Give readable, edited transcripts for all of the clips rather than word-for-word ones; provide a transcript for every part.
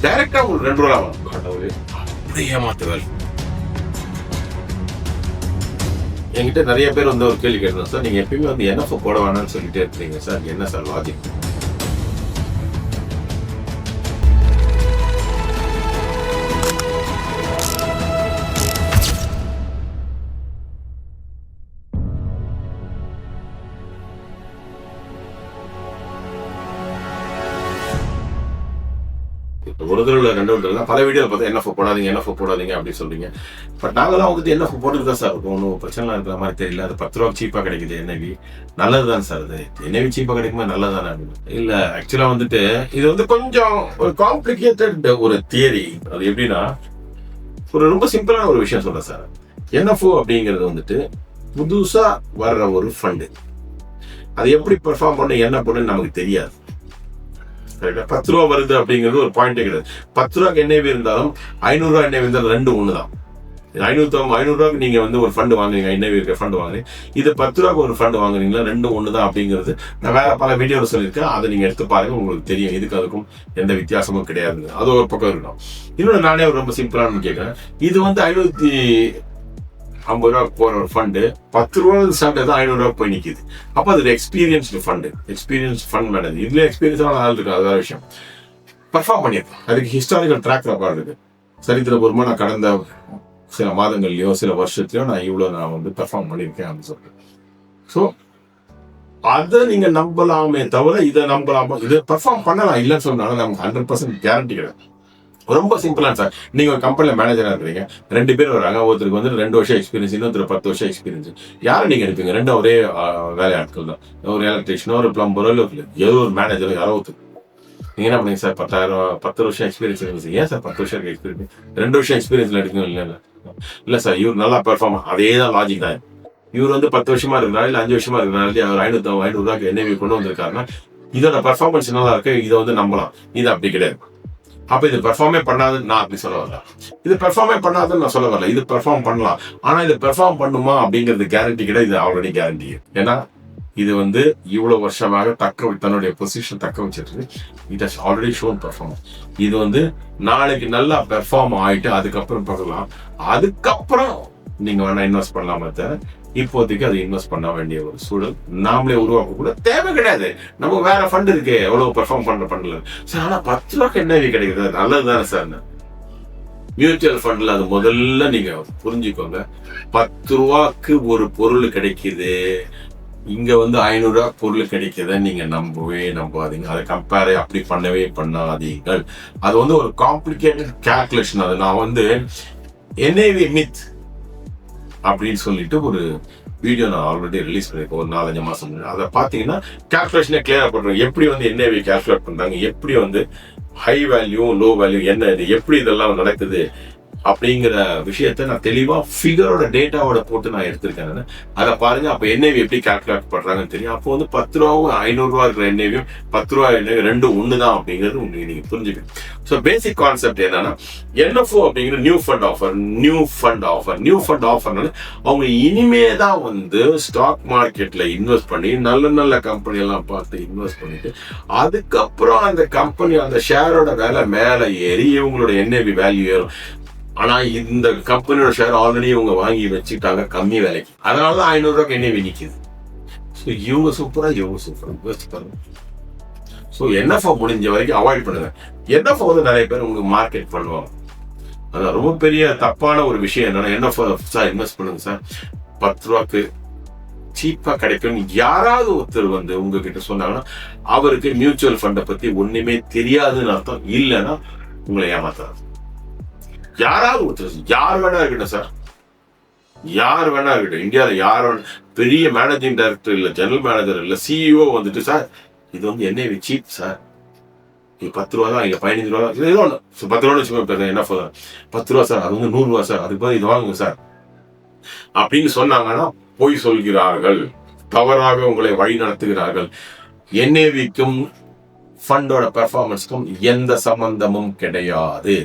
டைரக்டா உங்களுக்கு 2 ரூபா ஆகும். கடவுளே, அப்படியே ஏமாத்துவேன். என்கிட்ட நிறைய பேர் வந்து ஒரு கேள்வி கேட்கணும் சார், நீங்க எப்பயுமே வந்து NF போட வேணாம்னு சொல்லிட்டே இருக்கீங்க சார், என்ன சார் லாஜிக்? ஒரு தடவை 2 தடவை பல வீடியோ பார்த்தா NF போடாதீங்க அப்படின்னு சொல்றீங்க. பட் நாங்களாம் வந்துட்டு NF போட்டுட்டு தான் சார் இருக்கும். ஒன்றும் பிரச்சனை இருக்கிற மாதிரி தெரியல. அது 10 ரூபா சீப்பா கிடைக்குது. NAV நல்லதுதான் சார். அது NAV சீப்பா கிடைக்குமா நல்லதானே? இல்ல, ஆக்சுவலா வந்துட்டு இது வந்து கொஞ்சம் ஒரு காம்ப்ளிகேட்டட் ஒரு தியரி. அது எப்படின்னா, ஒரு ரொம்ப சிம்பிளான ஒரு விஷயம் சொல்றேன் சார். NF அப்படிங்கிறது வந்துட்டு புதுசா வர்ற ஒரு ஃபண்டு. அது எப்படி பெர்ஃபார்ம் பண்ண என்ன பண்ணுன்னு நமக்கு தெரியாது. 10 ரூபா வருது அப்படிங்கிறது ஒரு பாயிண்டே கிடையாது. 10 ரூபாய்க்கு NAV இருந்தாலும் 500 ரூபா NAV இருந்தாலும் 2 ஒன்று தான். 500 ரூபாய்க்கு நீங்க வந்து ஒரு ஃபண்டு வாங்குறீங்க, NAV இருக்க ஃபண்டு வாங்குறீங்க. இது 10 ரூபாய்க்கு ஒரு ஃபண்டு வாங்குறீங்களா, 2 ஒன்று தான் அப்படிங்கிறது நான் வேற பல வீடியோவில் சொல்லியிருக்கேன். அதை நீங்க எடுத்து பாருங்க, உங்களுக்கு தெரியும். இதுக்கு அதுக்கும் எந்த வித்தியாசமும் கிடையாது. அது ஒரு பக்கம் இருக்கணும். இன்னொன்று நானே ஒரு ரொம்ப சிம்பிளானு கேட்குறேன். இது வந்து 550 ரூபா போற ஒரு ஃபண்டு 10 ரூபா ஸ்டார்ட் தான் 500 ரூபா போய் நிற்கிது. அப்போ அது experienced fund, experience fund manage. இதுல எக்ஸ்பீரியன்ஸான ஆள் இருக்கு, அது வேற விஷயம். பர்ஃபார்ம் பண்ணியிருக்கேன். அதுக்கு ஹிஸ்டாரிக்கல் ட்ராக் ரெக்கார்டு இருக்கு. சரித்திரபூர்வமாக நான் கடந்த சில மாதங்கள்லயோ சில வருஷத்துலயோ நான் வந்து பெர்ஃபார்ம் பண்ணியிருக்கேன் அப்படின்னு சொல்றேன். ஸோ அதை நீங்க நம்பலாமே தவிர இதை நம்பலாமா? இதை பெர்ஃபார்ம் பண்ணலாம் இல்லைன்னு சொன்னாலும் நமக்கு 100% கேரண்டி கிடையாது. ரொம்ப சிம்பிளான சார். நீங்க ஒரு கம்பெனில மேனேஜரா இருக்கிறீங்க, 2 பேர் வராங்க. ஒருத்தருக்கு வந்து 2 வருஷம் எக்ஸ்பீரியன்ஸ், இன்னொருத்தர் 10 வருஷம் எக்ஸ்பீரியன்ஸ். யாரை நீங்க எடுப்பீங்க? 2 ஒரே வேலையாட்கள் தான். ஒரு எலக்ட்ரிஷியனோ, ஒரு பிளம்பரோ, இல்லை ஏதோ ஒரு மேனேஜரோ யாரோ ஒருத்தர். நீங்க என்ன பண்ணீங்க சார்? 10 வருஷம் எக்ஸ்பீரியன்ஸ் இருக்கு. ஏன் சார் 10 வருஷம் எக்ஸ்பீரியன்ஸ்? 2 வருஷம் எக்ஸ்பீரியன்ஸ்ல எடுக்கணும் இல்ல சார், இவர் நல்லா பெர்ஃபார்ம். அதே தான் லாஜிக் தான். இவர் வந்து 10 வருஷமா இருக்கிறாரு, இல்ல 5 வருஷமா இருக்கிறாரு, அவர் 500 ரூபாய்க்கு NAV கொண்டு வந்திருக்காருன்னா இதோட பெர்ஃபார்மன்ஸ் நல்லா இருக்கு, இதை வந்து நம்பலாம். இது அப்படி கிடையாது. அப்ப இது பெர்ஃபார்மே பண்ணாதுன்னு நான் அப்படி சொல்ல வரல. இது பெர்ஃபார்மே பண்ணாதுன்னு நான் சொல்ல வரல. இது பெர்ஃபார்ம் பண்ணலாம். ஆனா இது பெர்ஃபார்ம் பண்ணுமா அப்படிங்கிறது கேரண்டி கிடையாது. இது ஆல்ரெடி கேரண்டி. ஏன்னா இது வந்து இவ்வளவு வருஷமாக தன்னுடைய பொசிஷன் தக்க வச்சிருக்கு. It has already shown performance. இது வந்து நாளைக்கு நல்லா பெர்ஃபார்ம் ஆயிட்டு அதுக்கப்புறம் பார்க்கலாம். அதுக்கப்புறம் நீங்க வேணா இன்வெஸ்ட் பண்ணலாமே தவிர இப்போதைக்கு அதை இன்வெஸ்ட் பண்ண வேண்டிய ஒரு சூழல் நாமளே உருவாக்க கூட தேவை கிடையாது. நம்ம வேற ஃபண்ட் இருக்கு, எவ்வளவு பெர்ஃபார்ம் பண்ணல சார். ஆனா 10 ரூபாய்க்கு NAV கிடைக்குது, நல்லதுதானே சார்? மியூச்சுவல் ஃபண்ட்ல அது முதல்ல நீங்க புரிஞ்சுக்கோங்க. 10 ரூபாய்க்கு ஒரு பொருள் கிடைக்குது, இங்க வந்து 500 ரூபாய் பொருள் கிடைக்குத நீங்க நம்பாதீங்க. அதை கம்பேர் அப்படி பண்ணவே பண்ணாதீங்கள். அது வந்து ஒரு காம்ப்ளிகேட்டட் கால்குலேஷன். அது நான் வந்து NAV மித் அப்படின்னு சொல்லிட்டு ஒரு வீடியோ நான் ஆல்ரெடி ரிலீஸ் பண்ணிருக்கேன் ஒரு 4-5 மாசம் முன்னாடி. அதை பார்த்தீங்கன்னா கால்குலேஷனே கிளியரா பண்றேன். எப்படி வந்து NAV கால்குலேட் பண்றாங்க, எப்படி வந்து ஹை வேல்யூ லோ வேல்யூ என்ன, இது எப்படி இதெல்லாம் நடக்குது அப்படிங்கிற விஷயத்த நான் தெளிவா ஃபிகரோட டேட்டாவோட போட்டு நான் எடுத்திருக்கேன். அதை பாருங்க. அப்ப NAV எப்படி கால்குலேட் பண்றாங்கன்னு தெரியும். அப்போ வந்து 10 ரூபாவும் 500 ரூபா இருக்கிற NAV 10 ரூபாய் NAV 2 ஒண்ணுதான் அப்படிங்கிறது உங்களுக்கு நீங்க புரிஞ்சுக்கணும். ஸோ பேசிக் கான்செப்ட் என்னன்னா, NFO அப்படிங்கிற நியூ ஃபண்ட் ஆஃபர்னால அவங்க இனிமே தான் வந்து ஸ்டாக் மார்க்கெட்ல இன்வெஸ்ட் பண்ணி நல்ல கம்பெனி எல்லாம் பார்த்து இன்வெஸ்ட் பண்ணிட்டு அதுக்கப்புறம் அந்த கம்பெனி அந்த ஷேரோட விலை மேல ஏறி இவங்களோட NAV வேல்யூ ஏறும். ஆனா இந்த கம்பெனியோட ஷேர் ஆல்ரெடி இவங்க வாங்கி வச்சுட்டாங்க கம்மி விலைக்கு. அதனாலதான் 500 ரூபாய்க்கு NAV நிக்குது. இவங்க சூப்பரா பாருங்க. ஸோ NFO முடிஞ்ச வரைக்கும் அவாய்ட் பண்ணுங்க. NFO வந்து நிறைய பேர் உங்களுக்கு மார்க்கெட் பண்ணுவாங்க. அதான் ரொம்ப பெரிய தப்பான ஒரு விஷயம். என்னன்னா NFO சார் இன்வெஸ்ட் பண்ணுங்க சார், 10 ரூபாய்க்கு சீப்பா கிடைக்கும் யாராவது ஒருத்தர் வந்து உங்ககிட்ட சொன்னாங்கன்னா அவருக்கு மியூச்சுவல் ஃபண்டை பத்தி ஒண்ணுமே தெரியாதுன்னு அர்த்தம். இல்லைன்னா உங்களை ஏமாத்தாது. யாராவது ஒருத்தர், யார் வேணா இருக்கட்டும் சார், யார் வேணா இருக்கட்டும், இந்தியாவில் யார் பெரிய மேனேஜிங் டைரக்டர் இல்ல, ஜெனரல் மேனேஜர் இல்ல, CEO வந்துட்டு சார் இது வந்து NAV சீப் சார், இது 10 ரூபா தான், இங்க 15 ரூபா தான், இது ஏதோ 10 ரூபான்னு வச்சுக்கோங்க. என்ன 10 ரூபா சார், அது வந்து 100 ரூபா சார், அதுக்கு இது வாங்குங்க சார் அப்படின்னு சொன்னாங்கன்னா பொய் சொல்கிறார்கள், தவறாக உங்களை வழி நடத்துகிறார்கள். NAVக்கும் ஃபண்டோட பெர்ஃபார்மன்ஸ்க்கும் எந்த சம்பந்தமும் கிடையாது.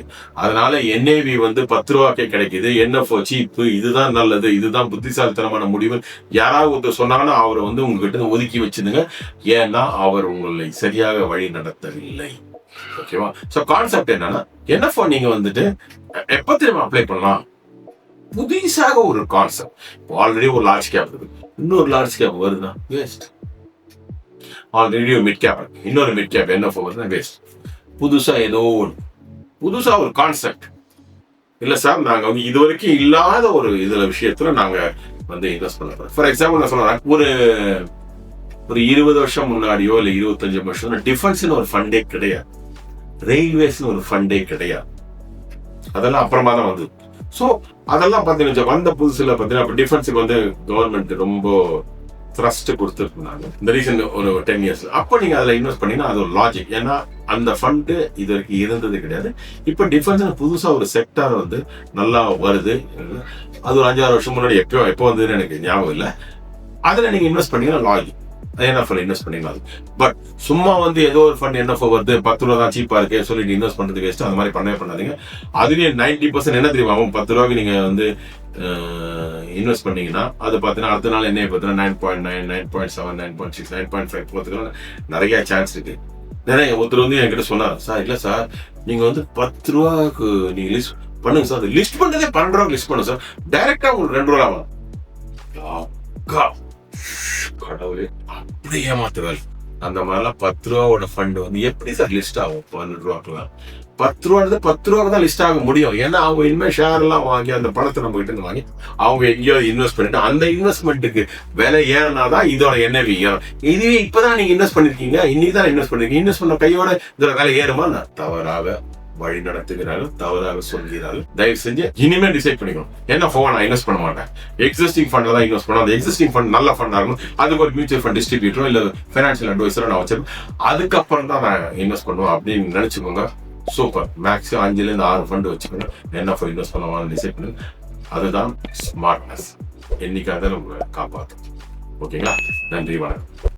அதனால NAV வந்து 10 ரூபாய்க்கே கிடைக்குது, NFO சீப்பு, இதுதான் நல்லது, இதுதான் புத்திசாலித்தனமான முடிவு யாராவது சொன்னாங்கன்னா அவரை வந்து உங்ககிட்ட ஒதுக்கி வச்சுதுங்க. ஏன்னா அவர் உங்களை சரியாக வழி நடத்தவில்லை. ஓகேவா? ஸோ கான்செப்ட் என்னன்னா என்எஃப்ஓ நீங்க வந்துட்டு எப்ப தெரியுமா அப்ளை பண்ணலாம்? புதுசாக ஒரு கான்செப்ட். ஆல்ரெடி ஒரு லார்ஜ் கேப் இருக்கு, இன்னொரு லார்ஜ் கேப் வருதுன்னா வேஸ்ட். ஆல்ரெடி ஒரு மிட் கேப் இருக்கு, இன்னொரு மிட் கேப் என்எஃப்ஓ வருதுன்னா வேஸ்ட். புதுசா ஏதோ ஒன்று, புதுசா ஒரு கான்செப்ட் இல்ல சார் நாங்க வந்து இது வரைக்கும் இல்லாத ஒரு விஷயத்துல நாங்க வந்து இன்வெஸ்ட் பண்ண போறோம். ஃபார் எக்ஸாம்பிள் நான் சொல்றேன், ஒரு 20 வருஷம் முன்னாடியோ இல்ல 25 வருஷம் டிஃபென்ஸ்னு ஒரு ஃபண்டே கிடையாது, ரயில்வேஸ்னு ஒரு ஃபண்டே கிடையாது, அதெல்லாம் அப்புறமா தான் வந்து. ஸோ அதெல்லாம் பார்த்தீங்கன்னா வந்த புதுசுல பார்த்தீங்கன்னா டிஃபென்ஸுக்கு வந்து கவர்மெண்ட் ரொம்ப த்ரஸ்ட் கொடுத்துருந்தாங்க இந்த ரீசன் ஒரு 10 years. அப்போ நீங்க அதுல இன்வெஸ்ட் பண்ணீங்கன்னா அது ஒரு லாஜிக். ஏன்னா அந்த ஃபண்டு இது வரைக்கும் இருந்தது கிடையாது. இப்போ டிஃபென்ஸ் புதுசா ஒரு செக்டார் வந்து நல்லா வருது. அது ஒரு 5-6 வருஷம் முன்னாடி எப்போ வந்ததுன்னு எனக்கு ஞாபகம் இல்லை. அதுல நீங்க இன்வெஸ்ட் பண்ணீங்கன்னா லாஜிக், என்எஃப்ஓ இன்வெஸ்ட் பண்ணிக்கலாம். பட் சும்மா வந்து ஏதோ ஒரு ஃபண்ட் என்எஃப்ஓ வருது 10 ரூபா தான் சீப்பா இருக்கு சொல்லிட்டு இன்வெஸ்ட் பண்றது வேஸ்ட். அந்த மாதிரி பண்ணவே பண்ணாதீங்க. அதுலயும் 90% என்ன தெரியுமா, 10 ரூபாய்க்கு நீங்க வந்து இன்வெஸ்ட் பண்ணீங்கன்னா அது பார்த்தீங்கன்னா அடுத்த நாள் என்ன பார்த்தீங்கன்னா 9.9, 9.7, 9.6, 9.5 போகிறதுக்கு நிறைய சான்ஸ் இருக்கு. நிறைய ஒருத்தர் வந்து என்கிட்ட சொன்னார், சார் இல்லை சார் நீங்க வந்து 10 ரூபாய்க்கு நீங்க லிஸ்ட் பண்ணுங்க சார், லிஸ்ட் பண்றதே 12 ரூபாய்க்கு லிஸ்ட் பண்ணுங்க சார், டைரக்டா உங்களுக்கு 2 ரூபா கடவுளே அப்படி ஏமாத்துவேன். அந்த மாதிரிலாம் 10 ரூபாவோட ஃபண்ட் வந்து எப்படி சார் லிஸ்ட் ஆகும்? 12 ரூபாய்க்குலாம் 10 ரூபாய்க்கு தான் லிஸ்ட் ஆக முடியும். ஏன்னா அவங்க இனிமேல் ஷேர் எல்லாம் வாங்கி அந்த பணத்தை நம்ம கிட்ட இருந்து வாங்கி அவங்க எங்கேயோ இன்வெஸ்ட் பண்ணிட்டு அந்த இன்வெஸ்ட்மெண்ட்டுக்கு விலை ஏறினாதான் இதோட NAV ஏறும். இதுவே இப்பதான் நீங்க இன்வெஸ்ட் பண்ணிருக்கீங்க, இன்னைக்கு தான் இன்வெஸ்ட் பண்ணிருக்கீங்க, இன்வெஸ்ட் பண்ண கையோட இதோட விலை ஏறுமா? நான் தவறாக வழி நடத்துகிறார்கள், தவறாக சொல்கிறார்கள். தயவு செஞ்சு இனிமே டிசைட் பண்ணிக்கணும். என்ன ஃபோன் நான் இன்வெஸ்ட் பண்ண மாட்டேன், எக்ஸிஸ்டிங் ஃபண்ட் தான் இன்வெஸ்ட் பண்ணும். அந்த எக்ஸிஸ்டிங் ஃபண்ட் நல்ல ஃபண்டா இருக்கும், அதுக்கு ஒரு மியூச்சுவல் ஃபண்ட் டிஸ்ட்ரிபியூட்டரோ இல்ல ஃபைனான்சியல் அட்வைசரோ நான் வச்சிருக்கேன், அதுக்கப்புறம் தான் நான் இன்வெஸ்ட் பண்ணுவேன் அப்படின்னு நினைச்சுக்கோங்க. சூப்பர். மேக்ஸிமம் 5-6 ஃபண்ட் வச்சுக்கோங்க. என்ன இன்வெஸ்ட் பண்ணுவாங்க டிசைட் பண்ணுங்க. அதுதான் ஸ்மார்ட்னஸ். என்னைக்காக உங்களை காப்பாற்றும். ஓகேங்களா? நன்றி, வணக்கம்.